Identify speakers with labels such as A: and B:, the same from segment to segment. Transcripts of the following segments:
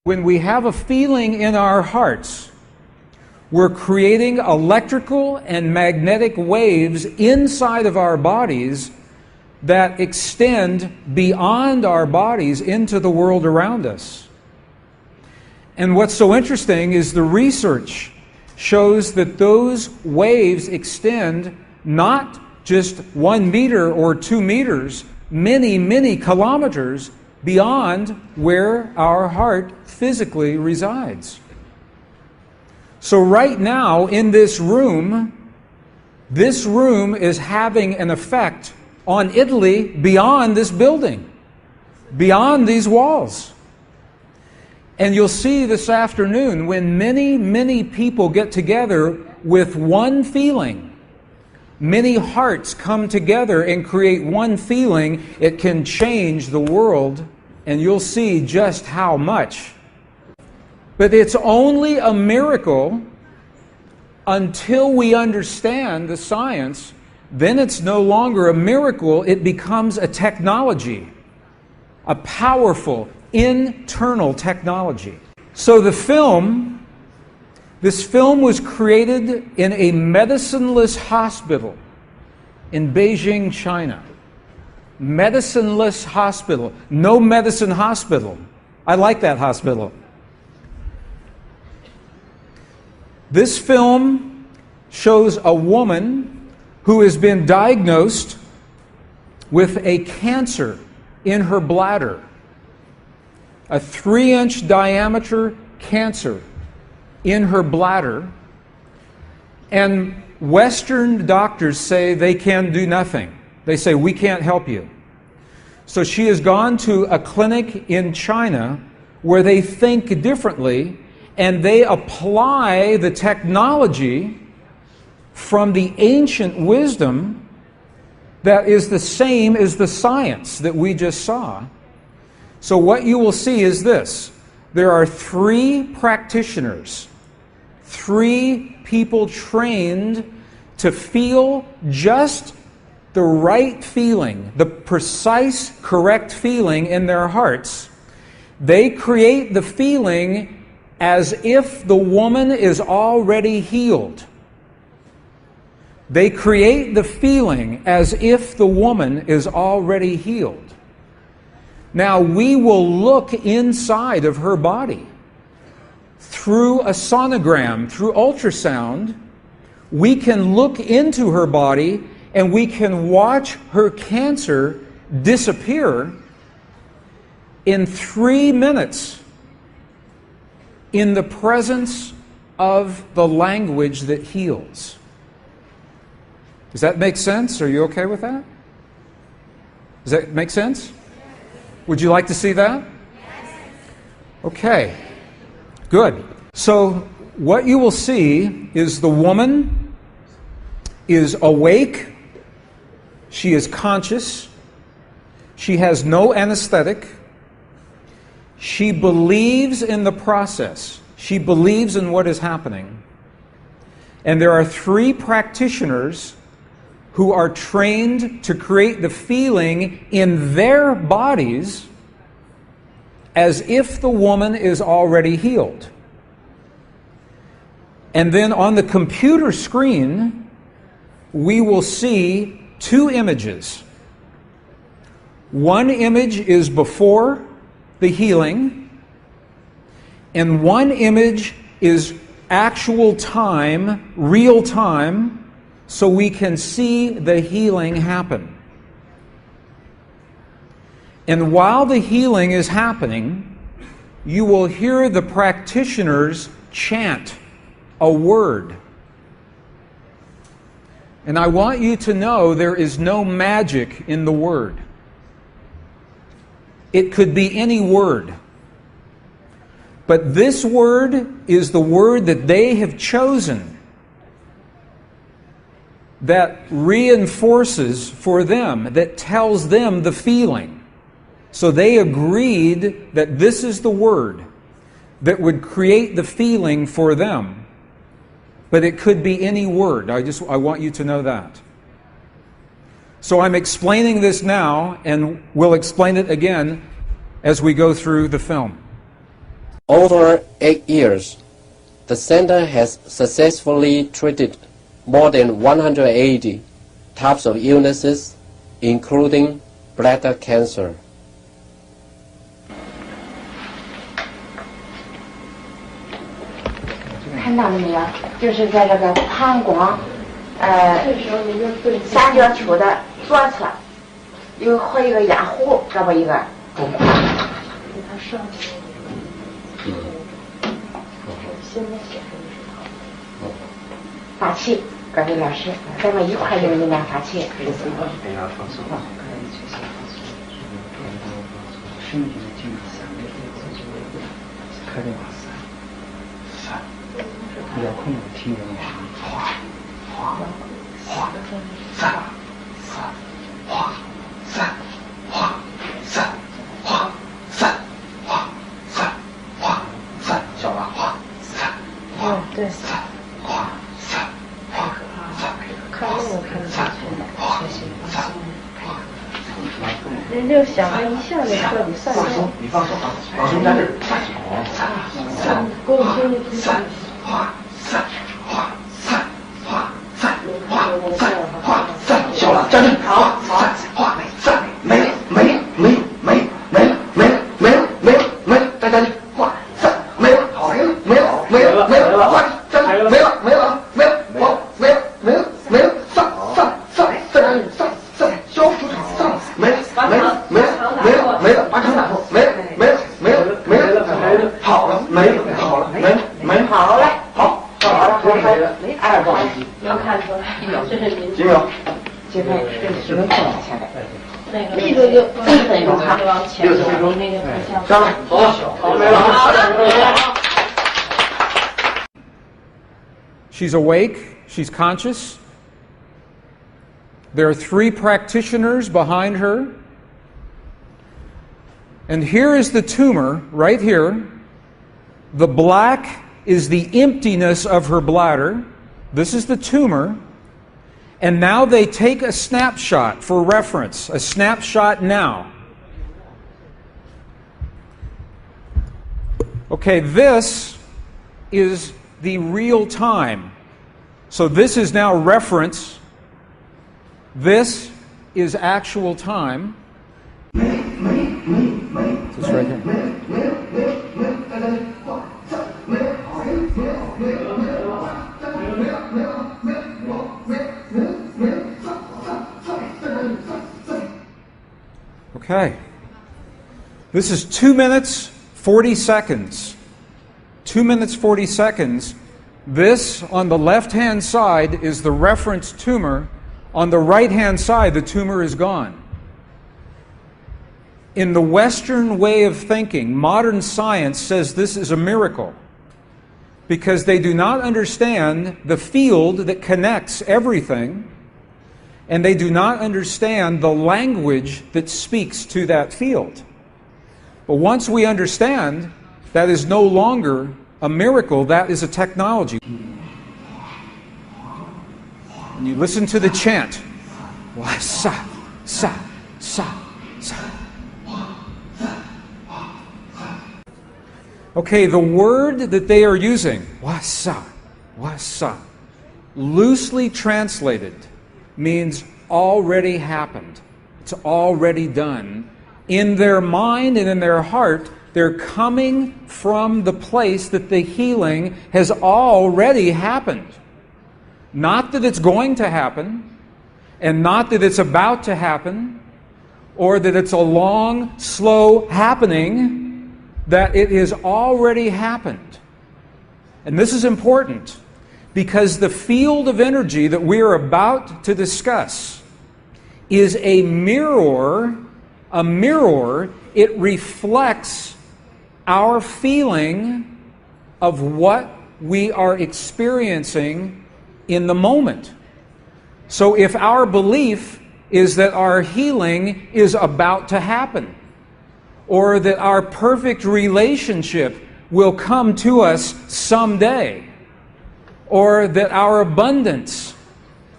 A: When we have a feeling in our hearts, we're creating electrical and magnetic waves inside of our bodies that extend beyond our bodies into the world around us. And what's so interesting is the research shows that those waves extend not just 1 meter or 2 meters, many, many kilometers beyond where our heart physically resides. So right now in this room is having an effect on Italy beyond this building, beyond these walls. And you'll see this afternoon when many, many people get together with one feeling, many hearts come together and create one feeling, it can change the world, and you'll see just how much. But it's only a miracle until we understand the science. Then it's no longer a miracle, it becomes a technology, a powerful internal technology. So this film was created in a medicineless hospital in Beijing, China. Medicineless hospital, no medicine hospital. I like that hospital. This film shows a woman who has been diagnosed with a cancer in her bladder, a 3-inch diameter cancer in her bladder, and Western doctors say they can do nothing. They say, we can't help you. So she has gone to a clinic in China where they think differently, and they apply the technology from the ancient wisdom that is the same as the science that we just saw. So what you will see is this. There are 3 practitioners, 3 people trained to feel just the right feeling, the precise, correct feeling in their hearts. They create the feeling as if the woman is already healed. They create the feeling as if the woman is already healed. Now we will look inside of her body through a sonogram, through ultrasound. We can look into her body and we can watch her cancer disappear in 3 minutes in the presence of the language that heals. Does that make sense? Are you okay with that? Does that make sense? Would you like to see that? Okay, good. So what you will see is the woman is awake, she is conscious, she has no anesthetic, she believes in the process, she believes in what is happening. And there are 3 practitioners who are trained to create the feeling in their bodies as if the woman is already healed. And then on the computer screen, we will see 2 images. One image is before the healing, and one image is actual time, real time, so we can see the healing happen. And while the healing is happening, you will hear the practitioners chant a word. And I want you to know there is no magic in the word. It could be any word. But this word is the word that they have chosen that reinforces for them, that tells them the feeling. So they agreed that this is the word that would create the feeling for them. but it could be any word. I want you to know that. So I'm explaining this now, and we'll explain it again as we go through the film.
B: Over 8 years, the center has successfully treated more than 180 types of illnesses, including bladder cancer.
C: 看到了没有？就是在这个膀胱三角球的左侧有和一个压弧，这么一个。发气，各位老师，咱们一块用力量发气。
D: 比较困难的听人哗哗哗三三哗三哗三哗三哗三哗三小了哗三哗对三哗三哗三看那个看得下去学习放松人就想了一下就彻底散松你放松啊老师在这儿三给我听一听三哗三哗三哗三哗三哗三小了站正好三哗三没了没了没了没了没了没了没了没了没了再站正哗三没了没了没了没了没了哗站正没了没了没了好没了没了没了上上上再站正上上消除场上没了没了没了没了没了把场打破没了没了没了没了没了好了没了好了没了没了好嘞好。2个能看出来，这是您几秒？几分？只能看往前来。力度就1分钟哈，往前走，那个上来，好，没了。
A: She's awake, she's conscious. There are 3 practitioners behind her. And here is the tumor, right here. The black is the emptiness of her bladder. This is the tumor. And now they take a snapshot for reference, a snapshot now. Okay, this is the real time. So this is now reference. This is actual time. This right here. Okay. This is 2 minutes, 40 seconds. 2 minutes, 40 seconds. This, on the left-hand side, is the reference tumor. On the right-hand side, the tumor is gone. In the Western way of thinking, modern science says this is a miracle because they do not understand the field that connects everything, and they do not understand the language that speaks to that field. But once we understand, that is no longer a miracle, that is a technology. And you listen to the chant. Wa sa sa sa sa. Okay, the word that they are using, wasa, loosely translated, means already happened. It's already done. In their mind and in their heart, they're coming from the place that the healing has already happened. Not that it's going to happen, and not that it's about to happen, or that it's a long, slow happening, that it has already happened. And this is important because the field of energy that we are about to discuss is a mirror. A mirror, it reflects our feeling of what we are experiencing in the moment. So if our belief is that our healing is about to happen, or that our perfect relationship will come to us someday, or that our abundance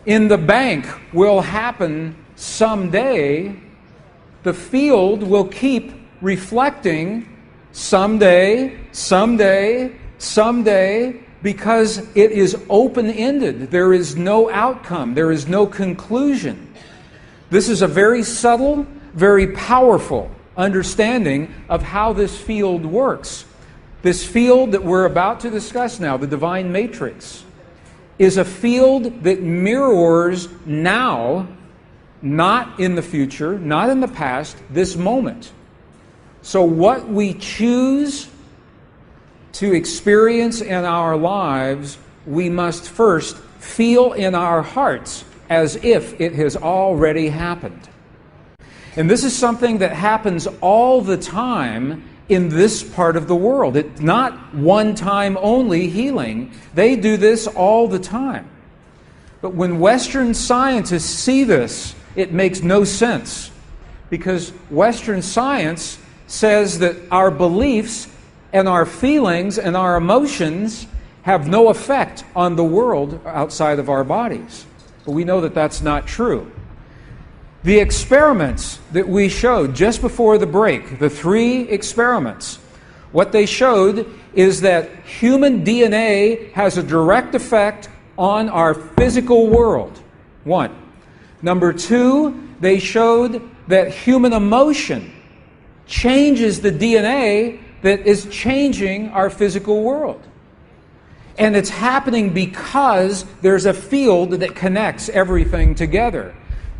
A: in the bank will happen someday, the field will keep reflecting someday, someday, someday, because it is open-ended. There is no outcome. There is no conclusion. This is a very subtle, very powerful understanding of how this field works. This field that we're about to discuss now, the divine matrix, is a field that mirrors now, not in the future, not in the past, this moment. So what we choose to experience in our lives, we must first feel in our hearts as if it has already happened. And this is something that happens all the time in this part of the world. It's not one-time only healing. They do this all the time. But when Western scientists see this, it makes no sense, because Western science says that our beliefs and our feelings and our emotions have no effect on the world outside of our bodies. But we know that that's not true. The experiments that we showed just before the break, the 3 experiments, what they showed is that human DNA has a direct effect on our physical world. 1. Number 2, they showed that human emotion changes the DNA that is changing our physical world. And it's happening because there's a field that connects everything together.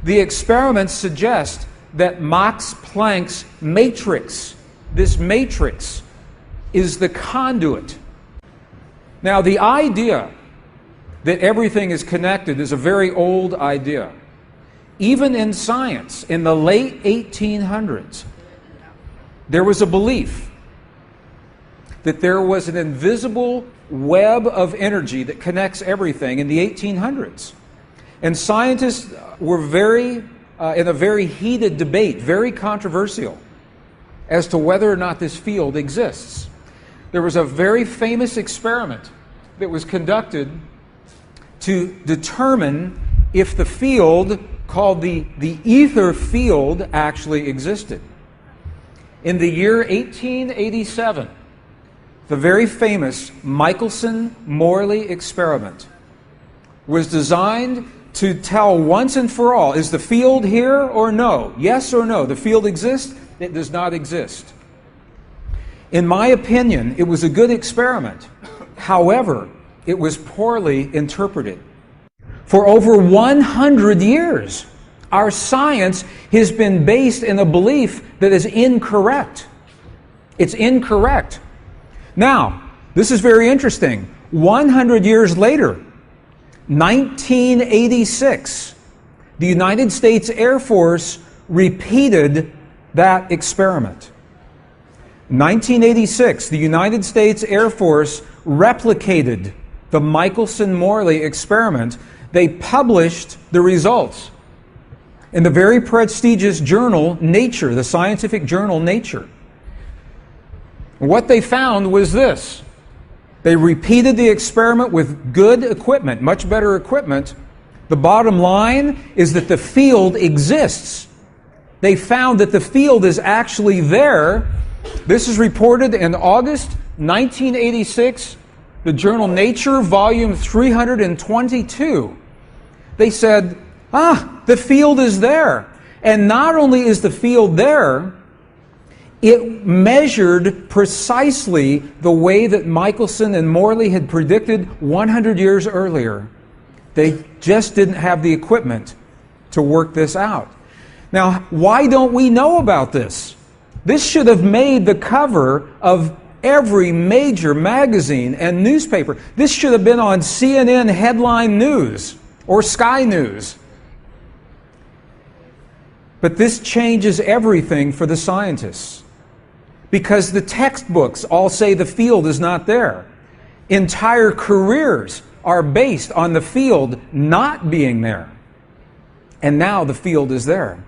A: The experiments suggest that Max Planck's matrix, this matrix, is the conduit. Now, the idea that everything is connected is a very old idea. Even in science, in the late 1800s, there was a belief that there was an invisible web of energy that connects everything in the 1800s. And scientists were in a very heated debate, very controversial, as to whether or not this field exists. There was a very famous experiment that was conducted to determine if the field called the ether field actually existed. In the year 1887, the very famous Michelson-Morley experiment was designed to tell once and for all, is the field here or no? Yes or no? The field exists? It does not exist. In my opinion, it was a good experiment. However, it was poorly interpreted. For over 100 years, our science has been based in a belief that is incorrect. It's incorrect. Now, this is very interesting. 100 years later, 1986, the United States Air Force repeated that experiment. 1986, the United States Air Force replicated the Michelson-Morley experiment. They published the results in the very prestigious journal Nature, the scientific journal Nature. What they found was this. They repeated the experiment with good equipment, much better equipment. The bottom line is that the field exists. They found that the field is actually there. This is reported in August 1986, the journal Nature, volume 322. They said, the field is there. And not only is the field there, it measured precisely the way that Michelson and Morley had predicted 100 years earlier. They just didn't have the equipment to work this out. Now, why don't we know about this? This should have made the cover of every major magazine and newspaper. This should have been on CNN headline news or Sky News. But this changes everything for the scientists, because the textbooks all say the field is not there. Entire careers are based on the field not being there. And now the field is there.